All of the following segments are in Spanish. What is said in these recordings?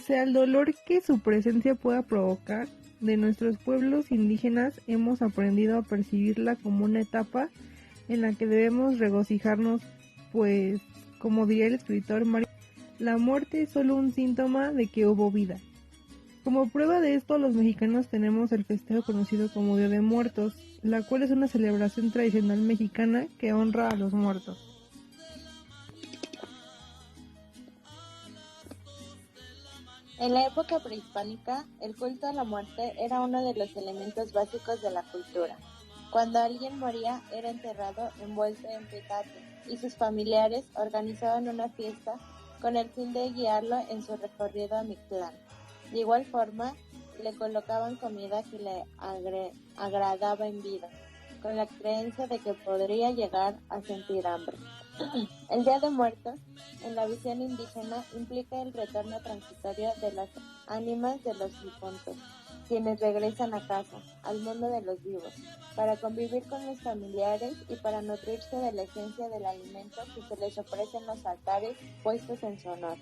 Pese al dolor que su presencia pueda provocar, de nuestros pueblos indígenas hemos aprendido a percibirla como una etapa en la que debemos regocijarnos, pues, como diría el escritor Mario, la muerte es solo un síntoma de que hubo vida. Como prueba de esto, los mexicanos tenemos el festejo conocido como Día de Muertos, la cual es una celebración tradicional mexicana que honra a los muertos. En la época prehispánica, el culto a la muerte era uno de los elementos básicos de la cultura. Cuando alguien moría, era enterrado envuelto en petate, y sus familiares organizaban una fiesta con el fin de guiarlo en su recorrido a Mictlán. De igual forma, le colocaban comida que le agradaba en vida, con la creencia de que podría llegar a sentir hambre. El Día de Muertos, en la visión indígena, implica el retorno transitorio de las ánimas de los difuntos, quienes regresan a casa, al mundo de los vivos, para convivir con los familiares y para nutrirse de la esencia del alimento que se les ofrece en los altares puestos en su honor.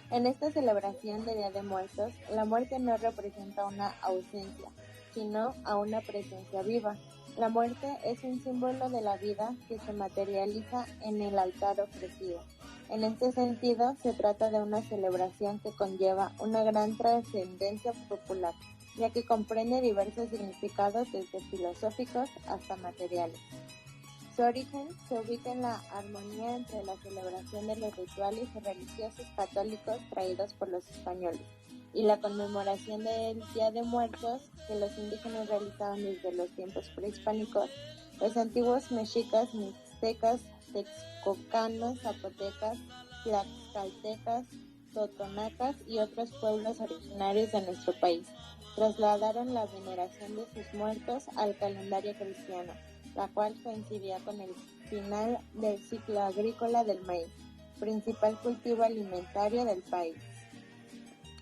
En esta celebración de Día de Muertos, la muerte no representa una ausencia, sino a una presencia viva. La muerte es un símbolo de la vida que se materializa en el altar ofrecido. En este sentido, se trata de una celebración que conlleva una gran trascendencia popular, ya que comprende diversos significados desde filosóficos hasta materiales. Su origen se ubica en la armonía entre la celebración de los rituales religiosos católicos traídos por los españoles y la conmemoración del Día de Muertos que los indígenas realizaban desde los tiempos prehispánicos. Los antiguos mexicas, mixtecas, texcocanos, zapotecas, tlaxcaltecas, totonacas y otros pueblos originarios de nuestro país trasladaron la veneración de sus muertos al calendario cristiano, la cual coincidía con el final del ciclo agrícola del maíz, principal cultivo alimentario del país.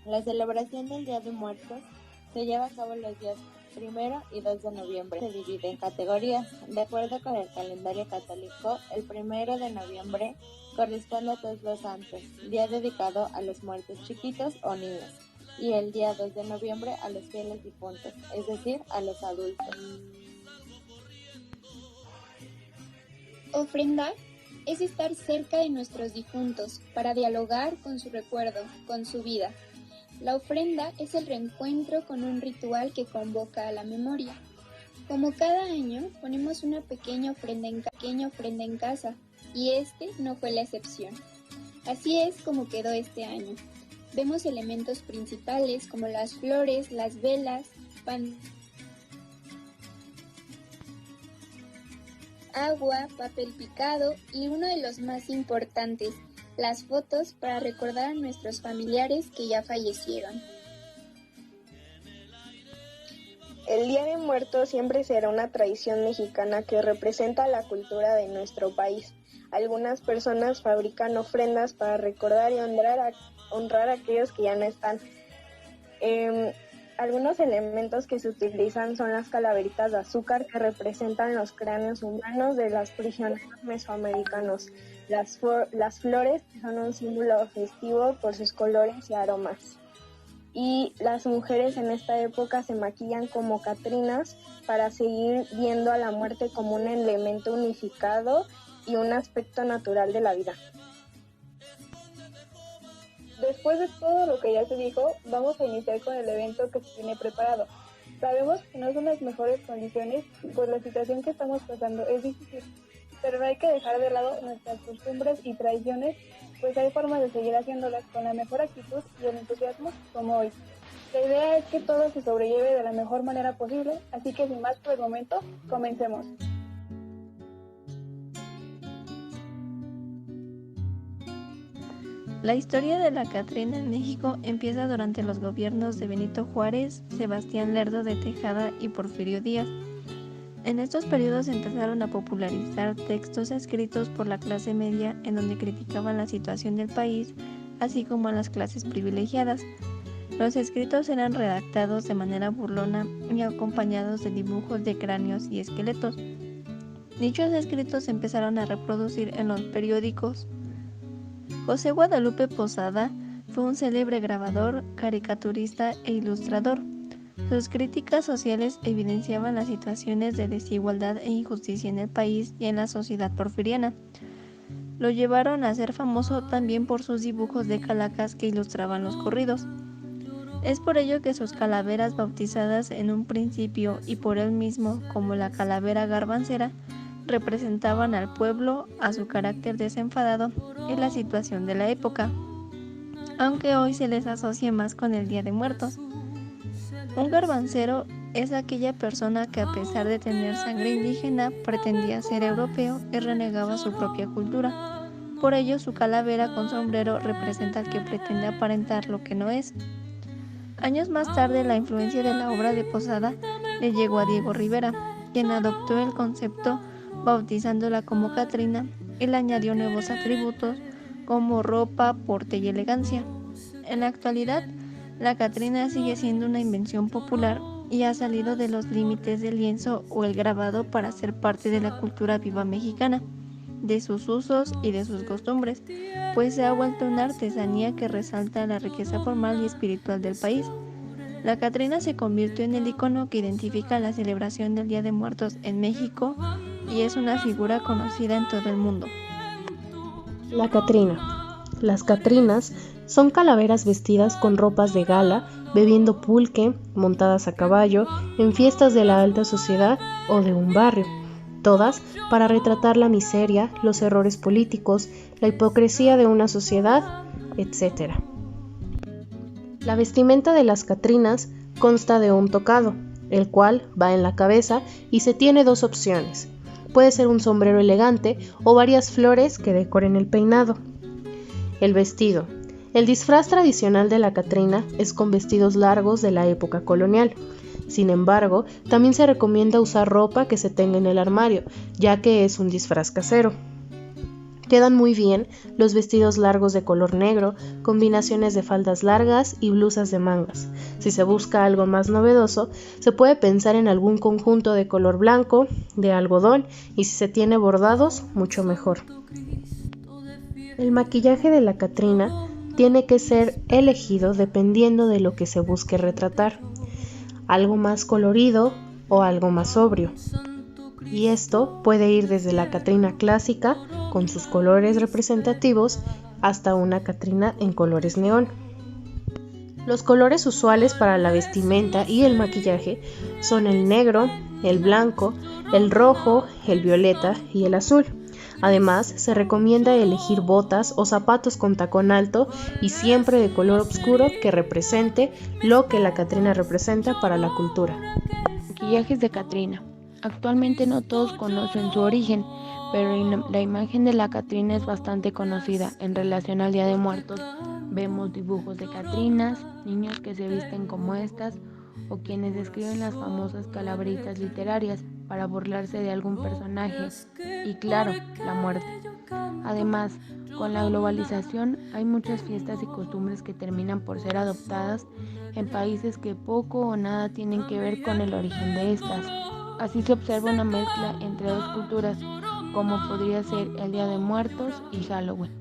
La celebración del Día de Muertos se lleva a cabo los días 1 y 2 de noviembre. Se divide en categorías. De acuerdo con el calendario católico, el 1 de noviembre corresponde a Todos los Santos, día dedicado a los muertos chiquitos o niños, y el día 2 de noviembre a los fieles difuntos, es decir, a los adultos. Ofrendar es estar cerca de nuestros difuntos para dialogar con su recuerdo, con su vida. La ofrenda es el reencuentro con un ritual que convoca a la memoria. Como cada año, ponemos una pequeña ofrenda en casa, y este no fue la excepción. Así es como quedó este año. Vemos elementos principales como las flores, las velas, agua, papel picado y uno de los más importantes, las fotos para recordar a nuestros familiares que ya fallecieron. El Día de Muertos siempre será una tradición mexicana que representa la cultura de nuestro país. Algunas personas fabrican ofrendas para recordar y honrar a aquellos que ya no están. Algunos elementos que se utilizan son las calaveritas de azúcar que representan los cráneos humanos de los prisioneros mesoamericanos, las flores que son un símbolo festivo por sus colores y aromas. Y las mujeres en esta época se maquillan como catrinas para seguir viendo a la muerte como un elemento unificado y un aspecto natural de la vida. Después de todo lo que ya se dijo, vamos a iniciar con el evento que se tiene preparado. Sabemos que no son las mejores condiciones, pues la situación que estamos pasando es difícil, pero no hay que dejar de lado nuestras costumbres y tradiciones, pues hay formas de seguir haciéndolas con la mejor actitud y el entusiasmo como hoy. La idea es que todo se sobrelleve de la mejor manera posible, así que sin más por el momento, comencemos. La historia de la Catrina en México empieza durante los gobiernos de Benito Juárez, Sebastián Lerdo de Tejada y Porfirio Díaz. En estos periodos empezaron a popularizar textos escritos por la clase media en donde criticaban la situación del país, así como a las clases privilegiadas. Los escritos eran redactados de manera burlona y acompañados de dibujos de cráneos y esqueletos. Dichos escritos se empezaron a reproducir en los periódicos. José Guadalupe Posada fue fue un célebre grabador, caricaturista e ilustrador. Sus críticas sociales evidenciaban las situaciones de desigualdad e injusticia en el país y en la sociedad porfiriana. Lo llevaron a ser famoso también por sus dibujos de calacas que ilustraban los corridos. Es por ello que sus calaveras, bautizadas en un principio y por él mismo como la calavera garbancera, representaban al pueblo, a su carácter desenfadado y la situación de la época, aunque hoy se les asocia más con el Día de Muertos. Un garbancero es aquella persona que, a pesar de tener sangre indígena, pretendía ser europeo y renegaba su propia cultura. Por ello, su calavera con sombrero representa al que pretende aparentar lo que no es. Años más tarde, la influencia de la obra de Posada le llegó a Diego Rivera, quien adoptó el concepto bautizándola como Catrina y le añadió nuevos atributos como ropa, porte y elegancia. En la actualidad, la Catrina sigue siendo una invención popular y ha salido de los límites del lienzo o el grabado para ser parte de la cultura viva mexicana, de sus usos y de sus costumbres, pues se ha vuelto una artesanía que resalta la riqueza formal y espiritual del país. La Catrina se convirtió en el icono que identifica la celebración del Día de Muertos en México y es una figura conocida en todo el mundo. La Catrina. Las Catrinas son calaveras vestidas con ropas de gala, bebiendo pulque, montadas a caballo, en fiestas de la alta sociedad o de un barrio, todas para retratar la miseria, los errores políticos, la hipocresía de una sociedad, etc. La vestimenta de las Catrinas consta de un tocado, el cual va en la cabeza y se tiene dos opciones. Puede ser un sombrero elegante o varias flores que decoren el peinado. El vestido. El disfraz tradicional de la Catrina es con vestidos largos de la época colonial. Sin embargo, también se recomienda usar ropa que se tenga en el armario, ya que es un disfraz casero. Quedan muy bien los vestidos largos de color negro, combinaciones de faldas largas y blusas de mangas. Si se busca algo más novedoso, se puede pensar en algún conjunto de color blanco, de algodón, y si se tiene bordados, mucho mejor. El maquillaje de la Catrina tiene que ser elegido dependiendo de lo que se busque retratar, algo más colorido o algo más sobrio. Y esto puede ir desde la Catrina clásica, con sus colores representativos, hasta una Catrina en colores neón. Los colores usuales para la vestimenta y el maquillaje son el negro, el blanco, el rojo, el violeta y el azul. Además, se recomienda elegir botas o zapatos con tacón alto y siempre de color oscuro que represente lo que la Catrina representa para la cultura. Maquillajes de Catrina. Actualmente no todos conocen su origen, pero la imagen de la Catrina es bastante conocida. En relación al Día de Muertos, vemos dibujos de Catrinas, niños que se visten como estas, o quienes escriben las famosas calaveritas literarias para burlarse de algún personaje, y claro, la muerte. Además, con la globalización hay muchas fiestas y costumbres que terminan por ser adoptadas en países que poco o nada tienen que ver con el origen de estas. Así se observa una mezcla entre dos culturas, como podría ser el Día de Muertos y Halloween.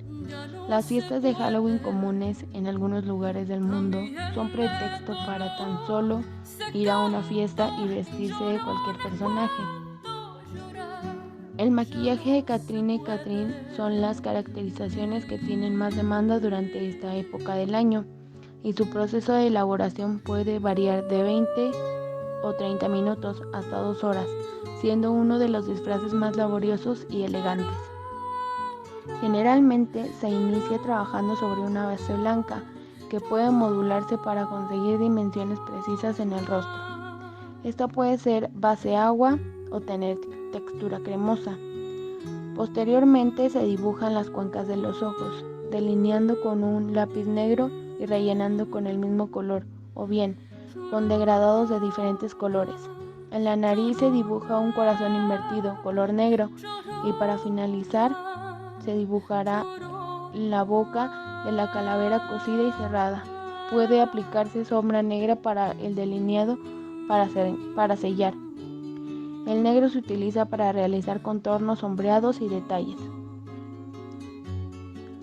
Las fiestas de Halloween comunes en algunos lugares del mundo son pretexto para tan solo ir a una fiesta y vestirse de cualquier personaje. El maquillaje de Catrina y Catrín son las caracterizaciones que tienen más demanda durante esta época del año, y su proceso de elaboración puede variar de 20 o 30 minutos hasta 2 horas, siendo uno de los disfraces más laboriosos y elegantes. Generalmente se inicia trabajando sobre una base blanca que puede modularse para conseguir dimensiones precisas en el rostro. Esta puede ser base agua o tener textura cremosa. Posteriormente se dibujan las cuencas de los ojos, delineando con un lápiz negro y rellenando con el mismo color, o bien con degradados de diferentes colores. En la nariz se dibuja un corazón invertido, color negro, y para finalizar se dibujará la boca de la calavera cosida y cerrada. Puede aplicarse sombra negra para el delineado para sellar. El negro se utiliza para realizar contornos sombreados y detalles.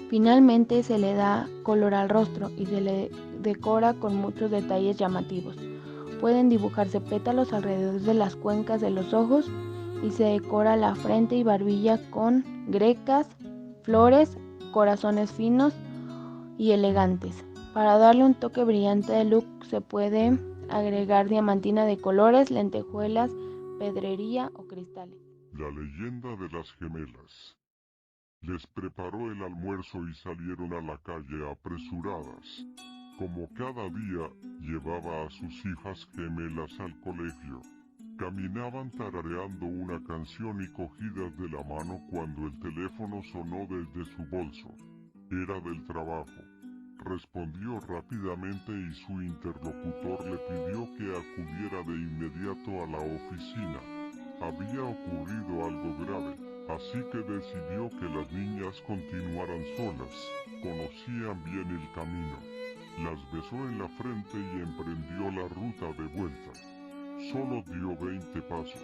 Finalmente se le da color al rostro y se le decora con muchos detalles llamativos. Pueden dibujarse pétalos alrededor de las cuencas de los ojos y se decora la frente y barbilla con grecas, flores, corazones finos y elegantes. Para darle un toque brillante de look se puede agregar diamantina de colores, lentejuelas, pedrería o cristales. La leyenda de las gemelas. Les preparó el almuerzo y salieron a la calle apresuradas. Como cada día, llevaba a sus hijas gemelas al colegio. Caminaban tarareando una canción y cogidas de la mano cuando el teléfono sonó desde su bolso. Era del trabajo. Respondió rápidamente y su interlocutor le pidió que acudiera de inmediato a la oficina. Había ocurrido algo grave, así que decidió que las niñas continuaran solas. Conocían bien el camino. Las besó en la frente y emprendió la ruta de vuelta. Solo dio 20 pasos.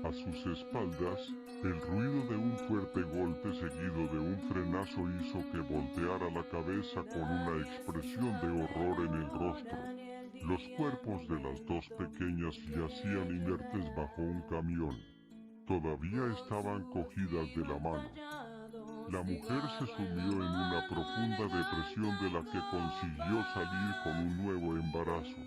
A sus espaldas, el ruido de un fuerte golpe seguido de un frenazo hizo que volteara la cabeza con una expresión de horror en el rostro. Los cuerpos de las dos pequeñas yacían inertes bajo un camión. Todavía estaban cogidas de la mano. La mujer se sumió en una profunda depresión de la que consiguió salir con un nuevo embarazo.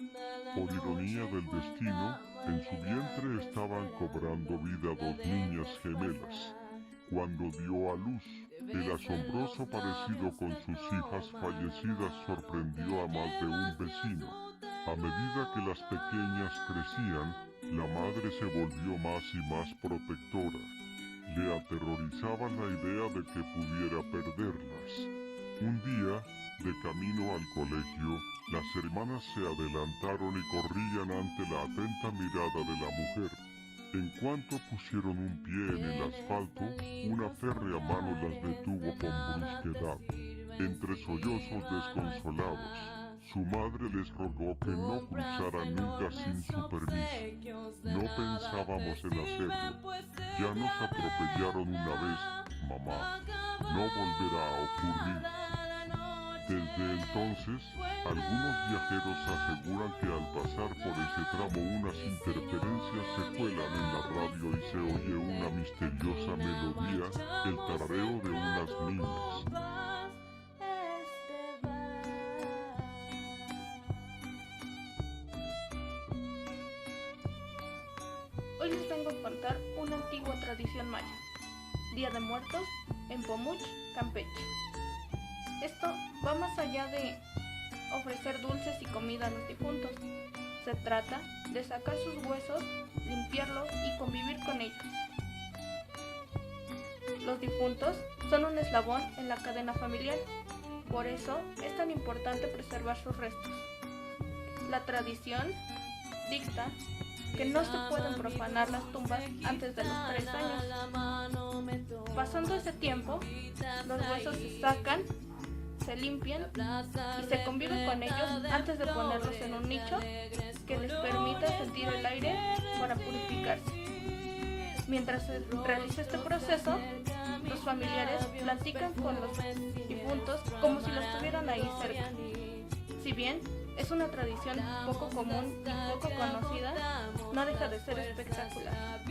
Por ironía del destino, en su vientre estaban cobrando vida dos niñas gemelas. Cuando dio a luz, el asombroso parecido con sus hijas fallecidas sorprendió a más de un vecino. A medida que las pequeñas crecían, la madre se volvió más y más protectora. Le aterrorizaba la idea de que pudiera perderlas. Un día, de camino al colegio, las hermanas se adelantaron y corrían ante la atenta mirada de la mujer. En cuanto pusieron un pie en el asfalto, una férrea mano las detuvo con brusquedad. Entre sollozos desconsolados, su madre les rogó que no cruzaran nunca sin su permiso. No pensábamos en hacerlo. Ya nos atropellaron una vez, mamá. No volverá a ocurrir. Desde entonces, algunos viajeros aseguran que al pasar por ese tramo unas interferencias se cuelan en la radio y se oye una misteriosa melodía, el tarareo de unas niñas. Hoy les vengo a contar una antigua tradición maya, Día de Muertos en Pomuch, Campeche. Esto va más allá de ofrecer dulces y comida a los difuntos. Se trata de sacar sus huesos, limpiarlos y convivir con ellos. Los difuntos son un eslabón en la cadena familiar, por eso es tan importante preservar sus restos. La tradición dicta que no se pueden profanar las tumbas antes de los 3 años. Pasando ese tiempo, los huesos se sacan, se limpian y se convive con ellos antes de ponerlos en un nicho que les permita sentir el aire para purificarse. Mientras se realiza este proceso, los familiares platican con los difuntos como si los tuvieran ahí cerca. Si bien es una tradición poco común y poco conocida, no deja de ser espectacular.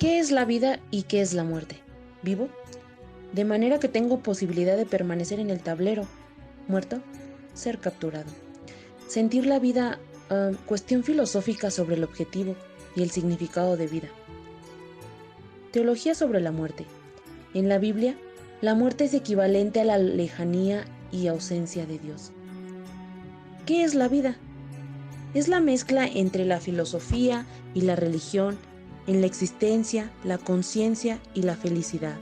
¿Qué es la vida y qué es la muerte? ¿Vivo? De manera que tengo posibilidad de permanecer en el tablero. ¿Muerto? Ser capturado. Sentir la vida, cuestión filosófica sobre el objetivo y el significado de vida. Teología sobre la muerte. En la Biblia, la muerte es equivalente a la lejanía y ausencia de Dios. ¿Qué es la vida? Es la mezcla entre la filosofía y la religión en la existencia, la conciencia y la felicidad,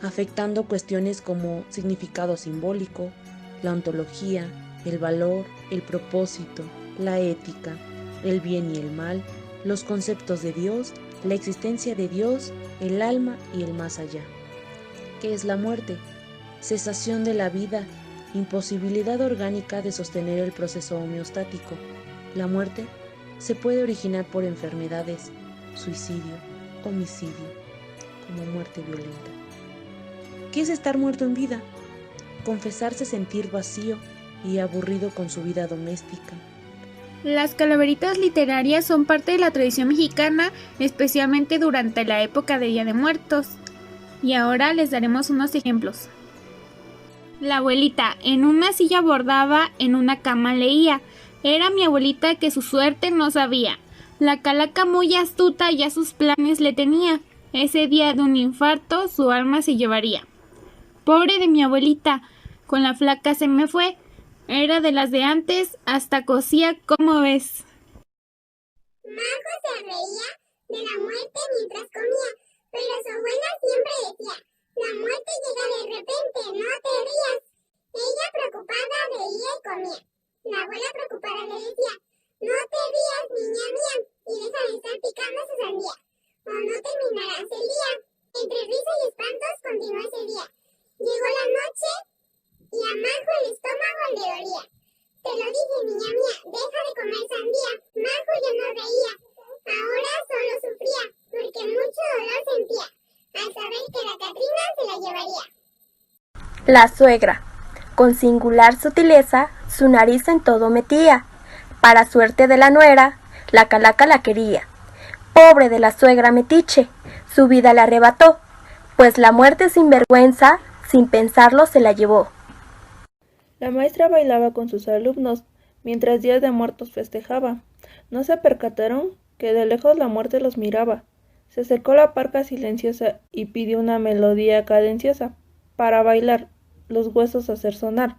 afectando cuestiones como significado simbólico, la ontología, el valor, el propósito, la ética, el bien y el mal, los conceptos de Dios, la existencia de Dios, el alma y el más allá. ¿Qué es la muerte? Cesación de la vida, imposibilidad orgánica de sostener el proceso homeostático. La muerte se puede originar por enfermedades, suicidio, homicidio, como muerte violenta. ¿Qué es estar muerto en vida? Confesarse sentir vacío y aburrido con su vida doméstica. Las calaveritas literarias son parte de la tradición mexicana, especialmente durante la época de Día de Muertos. Y ahora les daremos unos ejemplos. La abuelita en una silla bordaba, en una cama leía. Era mi abuelita que su suerte no sabía. La calaca muy astuta ya sus planes le tenía. Ese día de un infarto su alma se llevaría. Pobre de mi abuelita, con la flaca se me fue. Era de las de antes, hasta cosía, ¿cómo ves? Majo se reía de la muerte mientras comía, pero su abuela siempre decía, la muerte llega de repente, no te rías. Ella preocupada reía y comía. La abuela preocupada le decía, no te rías, niña mía, y deja de estar picando su sandía, o no terminarás el día. Entre risa y espantos continuó ese día. Llegó la noche y a Majo el estómago le dolía. Te lo dije, niña mía, deja de comer sandía. Majo ya no reía, ahora solo sufría, porque mucho dolor sentía, al saber que la Catrina se la llevaría. La suegra, con singular sutileza, su nariz en todo metía. Para suerte de la nuera, la calaca la quería. Pobre de la suegra metiche, su vida le arrebató, pues la muerte sin vergüenza, sin pensarlo se la llevó. La maestra bailaba con sus alumnos, mientras Día de Muertos festejaba. No se percataron que de lejos la muerte los miraba. Se acercó la parca silenciosa y pidió una melodía cadenciosa para bailar, los huesos hacer sonar.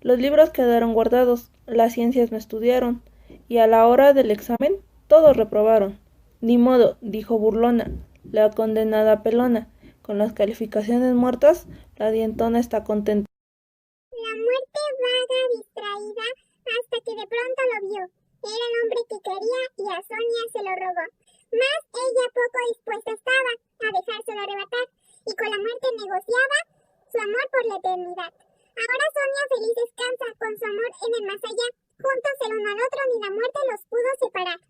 Los libros quedaron guardados, las ciencias no estudiaron, y a la hora del examen todos reprobaron. Ni modo, dijo burlona, la condenada pelona, con las calificaciones muertas, la dientona está contenta. La muerte vaga, distraída, hasta que de pronto lo vio. Era el hombre que quería y a Sonia se lo robó. Mas ella poco dispuesta estaba a dejárselo arrebatar, y con la muerte negociaba su amor por la eternidad. Ahora Sonia feliz descansa con su amor en el más allá. Juntos el uno al otro ni la muerte los pudo separar.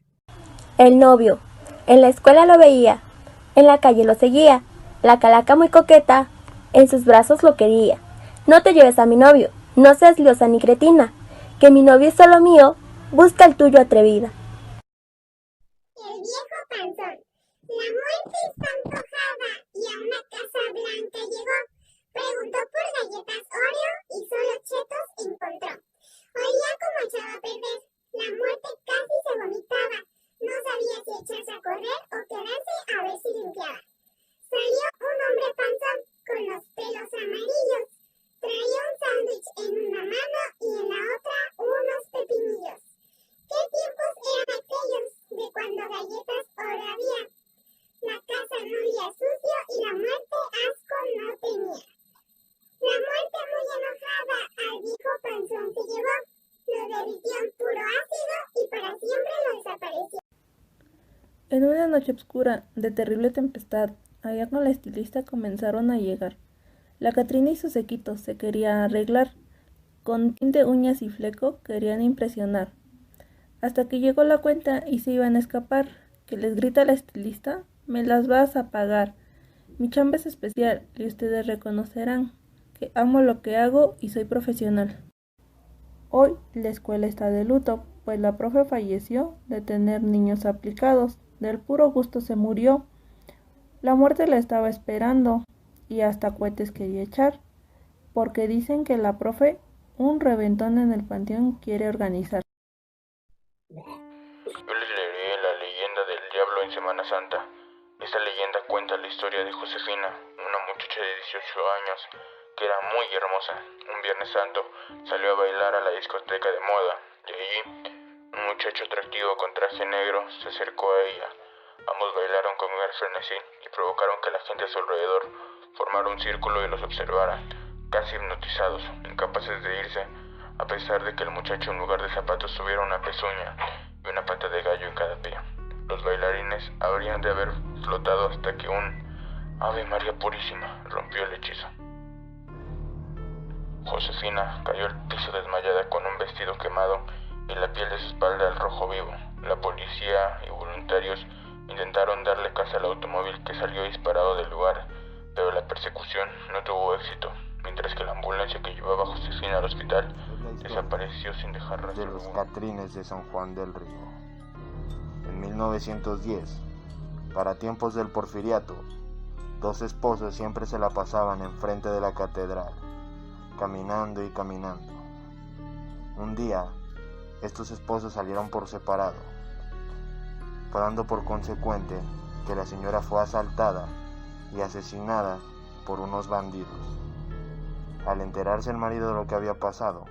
El novio, en la escuela lo veía, en la calle lo seguía, la calaca muy coqueta, en sus brazos lo quería. No te lleves a mi novio, no seas liosa ni cretina, que mi novio es solo mío, busca el tuyo atrevida. El viejo panzón. La muerte está antojada y a una casa blanca llegó. Preguntó por galletas Oreo y solo chetos encontró. Olía como echaba a perder. La muerte casi se vomitaba. No sabía si echarse a correr o quedarse a ver si limpiaba. Salió un hombre panzón con los pelos amarillos. Traía un sándwich en una mano y en la otra unos pepinillos. ¿Qué tiempos eran aquellos de cuando galletas Oreo había? La casa no olía sucio y la muerte asco no tenía. La muerte muy enojada al viejo panzón se llevó, lo derritió en puro ácido y para siempre lo desapareció. En una noche oscura, de terrible tempestad, allá con la estilista comenzaron a llegar. La Catrina y su séquito se quería arreglar, con tinte, uñas y fleco querían impresionar. Hasta que llegó la cuenta y se iban a escapar, que les grita la estilista, me las vas a pagar. Mi chamba es especial y ustedes reconocerán que amo lo que hago y soy profesional. Hoy la escuela está de luto, pues la profe falleció de tener niños aplicados, del puro gusto se murió. La muerte la estaba esperando y hasta cohetes quería echar, porque dicen que la profe un reventón en el panteón quiere organizar. Yo les leeré la leyenda del diablo en Semana Santa. Esta leyenda cuenta la historia de Josefina, una muchacha de 18 años que era muy hermosa. Un Viernes Santo salió a bailar a la discoteca de moda y allí un muchacho atractivo con traje negro se acercó a ella. Ambos bailaron con gran frenesí y provocaron que la gente a su alrededor formara un círculo y los observara, casi hipnotizados, incapaces de irse, a pesar de que el muchacho en lugar de zapatos tuviera una pezuña y una pata de gallo en cada pie. Los bailarines habrían de haber flotado hasta que un Ave María Purísima rompió el hechizo. Josefina cayó al piso desmayada con un vestido quemado y la piel de su espalda al rojo vivo. La policía y voluntarios intentaron darle caza al automóvil que salió disparado del lugar, pero la persecución no tuvo éxito, mientras que la ambulancia que llevaba a Josefina al hospital desapareció sin dejar rastro. De los Catrines de San Juan del Río. En 1910, para tiempos del Porfiriato, dos esposos siempre se la pasaban enfrente de la catedral, caminando y caminando. Un día, estos esposos salieron por separado, dando por consecuente que la señora fue asaltada y asesinada por unos bandidos. Al enterarse el marido de lo que había pasado,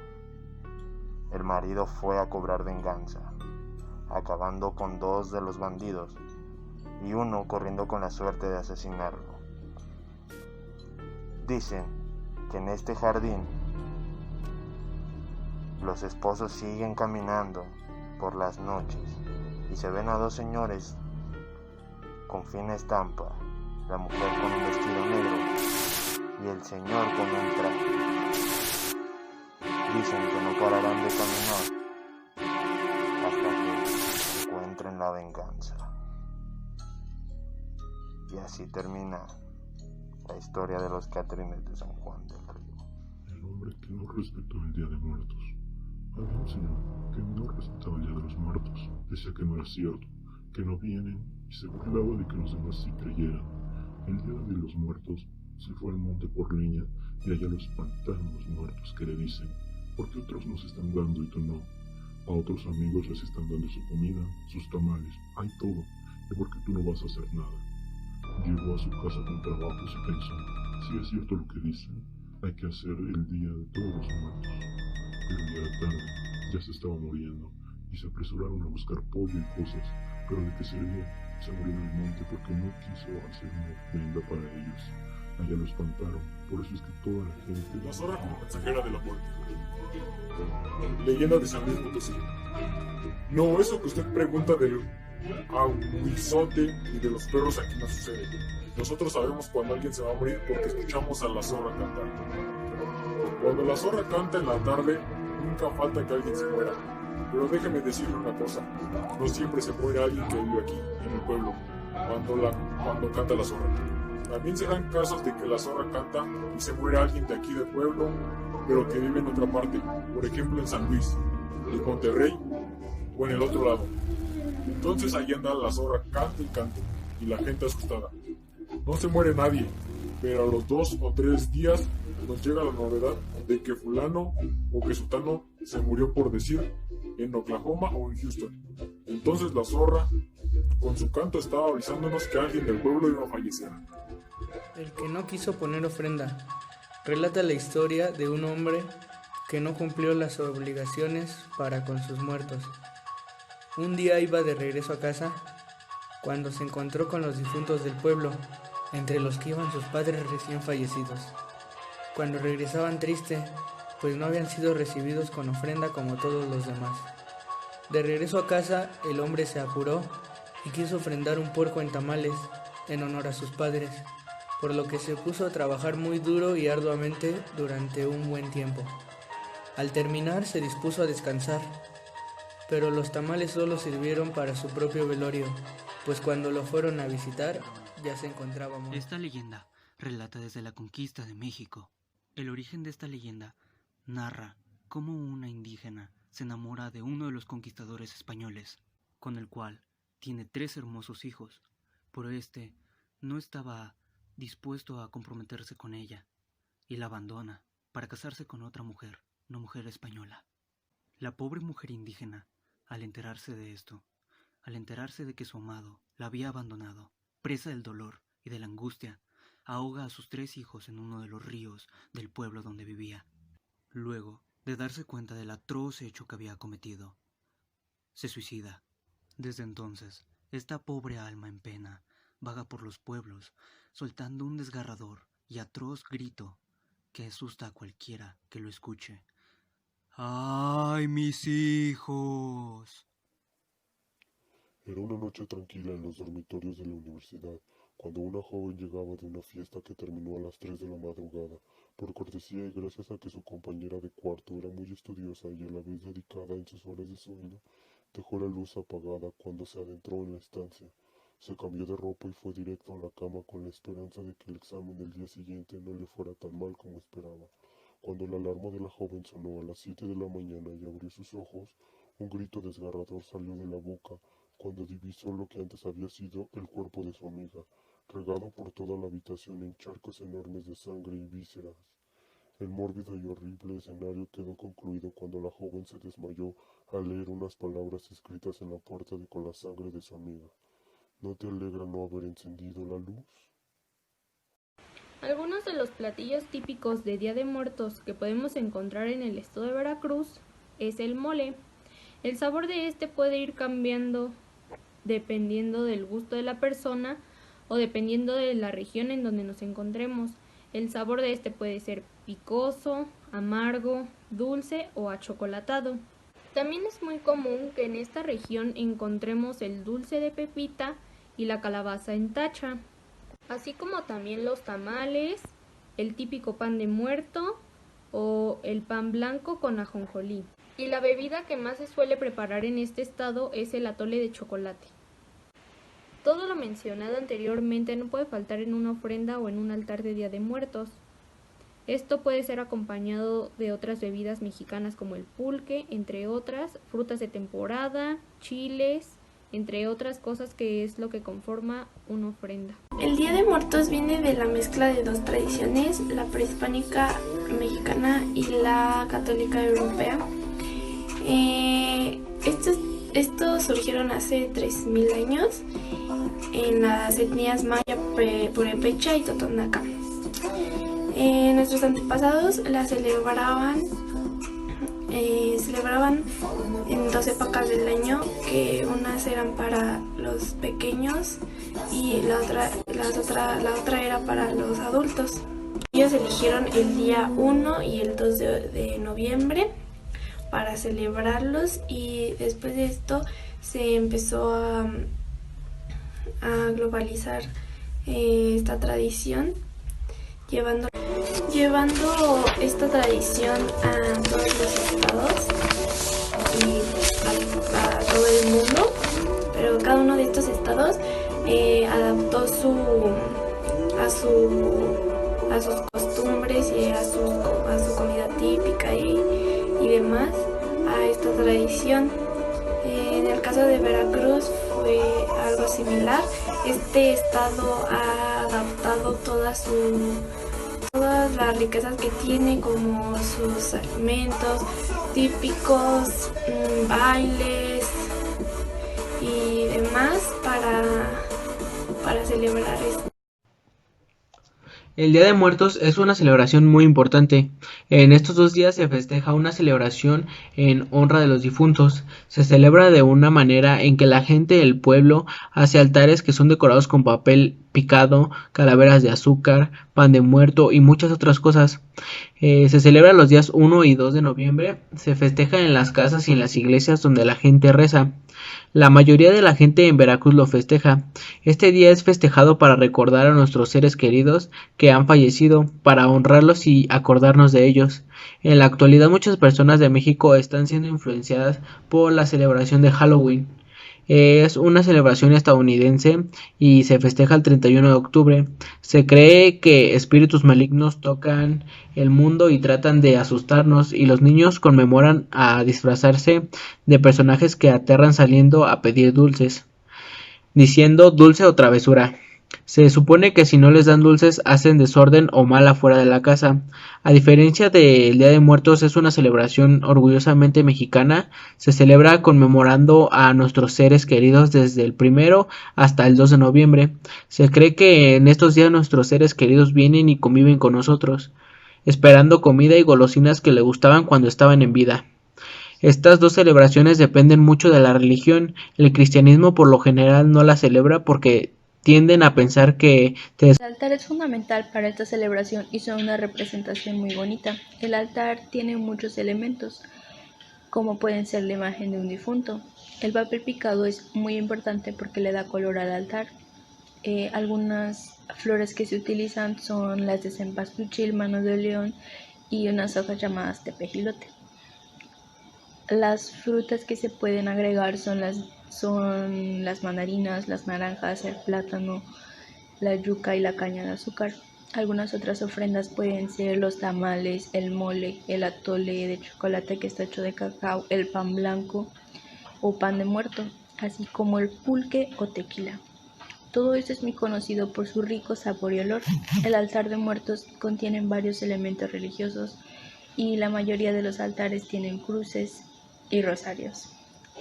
el marido fue a cobrar venganza, acabando con dos de los bandidos y uno corriendo con la suerte de asesinarlo. Dicen que en este jardín los esposos siguen caminando por las noches y se ven a dos señores con fina estampa, la mujer con un vestido negro y el señor con un traje. Dicen que no pararán de caminar hasta que encuentren la venganza. Y así termina la historia de los Catrines de San Juan del Río. El hombre que no respetó el Día de Muertos. Había un señor que no respetaba el Día de los Muertos. Decía que no era cierto, que no vienen, y se burlaba de que los demás sí creyeran. El Día de los Muertos se fue al monte por leña y allá lo espantaron los muertos que le dicen: ¿por qué otros nos están dando y tú no? A otros amigos les están dando su comida, sus tamales, hay todo, ¿y por qué tú no vas a hacer nada? Llegó a su casa con trabajos y pensó: si es cierto lo que dicen, hay que hacer el día de todos los muertos. Pero ya era tarde, ya se estaba muriendo, y se apresuraron a buscar pollo y cosas, pero ¿de qué servía? Se murió en el monte porque no quiso hacer una ofrenda para ellos. Allá lo espantaron, por eso es que toda la gente... La zorra como mensajera de la muerte. Leyenda de San Luis Potosí. No, eso que usted pregunta del aguizote y de los perros aquí no sucede. Nosotros sabemos cuando alguien se va a morir porque escuchamos a la zorra cantar. Cuando la zorra canta en la tarde, nunca falta que alguien se muera. Pero déjeme decirle una cosa, no siempre se muere alguien que vive aquí, en el pueblo, cuando canta la zorra. También se dan casos de que la zorra canta y se muere alguien de aquí del pueblo, pero que vive en otra parte, por ejemplo en San Luis, en Monterrey o en el otro lado. Entonces ahí anda la zorra, canta y la gente asustada. No se muere nadie, pero a los 2 o 3 días nos llega la novedad de que fulano o que sutano se murió, por decir, en Oklahoma o en Houston. Entonces la zorra, con su canto, estaba avisándonos que alguien del pueblo iba a fallecer. El que no quiso poner ofrenda relata la historia de un hombre que no cumplió las obligaciones para con sus muertos. Un día iba de regreso a casa cuando se encontró con los difuntos del pueblo, entre los que iban sus padres recién fallecidos. Cuando regresaban triste, pues no habían sido recibidos con ofrenda como todos los demás. De regreso a casa, el hombre se apuró y quiso ofrendar un puerco en tamales en honor a sus padres, por lo que se puso a trabajar muy duro y arduamente durante un buen tiempo. Al terminar, se dispuso a descansar, pero los tamales solo sirvieron para su propio velorio, pues cuando lo fueron a visitar ya se encontraba muerto. Esta leyenda relata desde la conquista de México. El origen de esta leyenda narra cómo una indígena se enamora de uno de los conquistadores españoles, con el cual tiene 3 hermosos hijos, pero este no estaba dispuesto a comprometerse con ella y la abandona para casarse con otra mujer, una mujer española. La pobre mujer indígena, al enterarse de esto, al enterarse de que su amado la había abandonado, presa del dolor y de la angustia, ahoga a sus 3 hijos en uno de los ríos del pueblo donde vivía. Luego de darse cuenta del atroz hecho que había cometido, se suicida. Desde entonces, esta pobre alma en pena vaga por los pueblos, soltando un desgarrador y atroz grito que asusta a cualquiera que lo escuche. ¡Ay, mis hijos! Era una noche tranquila en los dormitorios de la universidad, cuando una joven llegaba de una fiesta que terminó a las 3 de la madrugada. Por cortesía y gracias a que su compañera de cuarto era muy estudiosa y a la vez dedicada en sus horas de sueño, dejó la luz apagada cuando se adentró en la estancia. Se cambió de ropa y fue directo a la cama con la esperanza de que el examen del día siguiente no le fuera tan mal como esperaba. Cuando la alarma de la joven sonó a las 7 de la mañana y abrió sus ojos, un grito desgarrador salió de la boca cuando divisó lo que antes había sido el cuerpo de su amiga, regado por toda la habitación en charcos enormes de sangre y vísceras. El mórbido y horrible escenario quedó concluido cuando la joven se desmayó al leer unas palabras escritas en la puerta con la sangre de su amiga. ¿No te alegra no haber encendido la luz? Algunos de los platillos típicos de Día de Muertos que podemos encontrar en el estado de Veracruz es el mole. El sabor de este puede ir cambiando dependiendo del gusto de la persona o dependiendo de la región en donde nos encontremos. El sabor de este puede ser picoso, amargo, dulce o achocolatado. También es muy común que en esta región encontremos el dulce de pepita y la calabaza en tacha, así como también los tamales, el típico pan de muerto o el pan blanco con ajonjolí. Y la bebida que más se suele preparar en este estado es el atole de chocolate. Todo lo mencionado anteriormente no puede faltar en una ofrenda o en un altar de Día de Muertos. Esto puede ser acompañado de otras bebidas mexicanas como el pulque, entre otras, frutas de temporada, chiles, entre otras cosas que es lo que conforma una ofrenda. El Día de Muertos viene de la mezcla de 2 tradiciones, la prehispánica mexicana y la católica europea. Estos surgieron hace 3000 años en las etnias maya, purépecha y totonaca. Nuestros antepasados la celebraban en 2 épocas del año, que unas eran para los pequeños y la otra era para los adultos. Ellos eligieron el día 1 y el 2 de noviembre para celebrarlos, y después de esto se empezó a globalizar esta tradición, llevando esta tradición a todos los estados y a todo el mundo, pero cada uno de estos estados adaptó a sus costumbres y a su comida típica y demás a esta tradición. En el caso de Veracruz fue algo similar. Este estado ha adaptado todas las riquezas que tiene, como sus alimentos típicos, bailes y demás para celebrar esto. El Día de Muertos es una celebración muy importante. En estos 2 días se festeja una celebración en honra de los difuntos. Se celebra de una manera en que la gente del pueblo hace altares que son decorados con papel picado, calaveras de azúcar, pan de muerto y muchas otras cosas. Se celebra los días 1 y 2 de noviembre. Se festeja en las casas y en las iglesias donde la gente reza. La mayoría de la gente en Veracruz lo festeja. Este día es festejado para recordar a nuestros seres queridos que han fallecido, para honrarlos y acordarnos de ellos. En la actualidad muchas personas de México están siendo influenciadas por la celebración de Halloween. Es una celebración estadounidense y se festeja el 31 de octubre. Se cree que espíritus malignos tocan el mundo y tratan de asustarnos, y los niños conmemoran a disfrazarse de personajes que aterran saliendo a pedir dulces, diciendo dulce o travesura. Se supone que si no les dan dulces hacen desorden o mal afuera de la casa. A diferencia del Día de Muertos, es una celebración orgullosamente mexicana. Se celebra conmemorando a nuestros seres queridos desde el 1 hasta el 2 de noviembre. Se cree que en estos días nuestros seres queridos vienen y conviven con nosotros, esperando comida y golosinas que le gustaban cuando estaban en vida. Estas dos celebraciones dependen mucho de la religión. El cristianismo por lo general no la celebra porque tienden a pensar que El altar es fundamental para esta celebración y son una representación muy bonita. El altar tiene muchos elementos, como pueden ser la imagen de un difunto. El papel picado es muy importante porque le da color al altar. Algunas flores que se utilizan son las de cempasúchil, mano de león y unas hojas llamadas tepejilote. Las frutas que se pueden agregar son las mandarinas, las naranjas, el plátano, la yuca y la caña de azúcar. Algunas otras ofrendas pueden ser los tamales, el mole, el atole de chocolate que está hecho de cacao, el pan blanco o pan de muerto, así como el pulque o tequila. Todo esto es muy conocido por su rico sabor y olor. El altar de muertos contiene varios elementos religiosos y la mayoría de los altares tienen cruces y rosarios.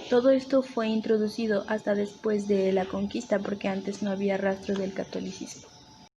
Todo esto fue introducido hasta después de la conquista porque antes no había rastro del catolicismo.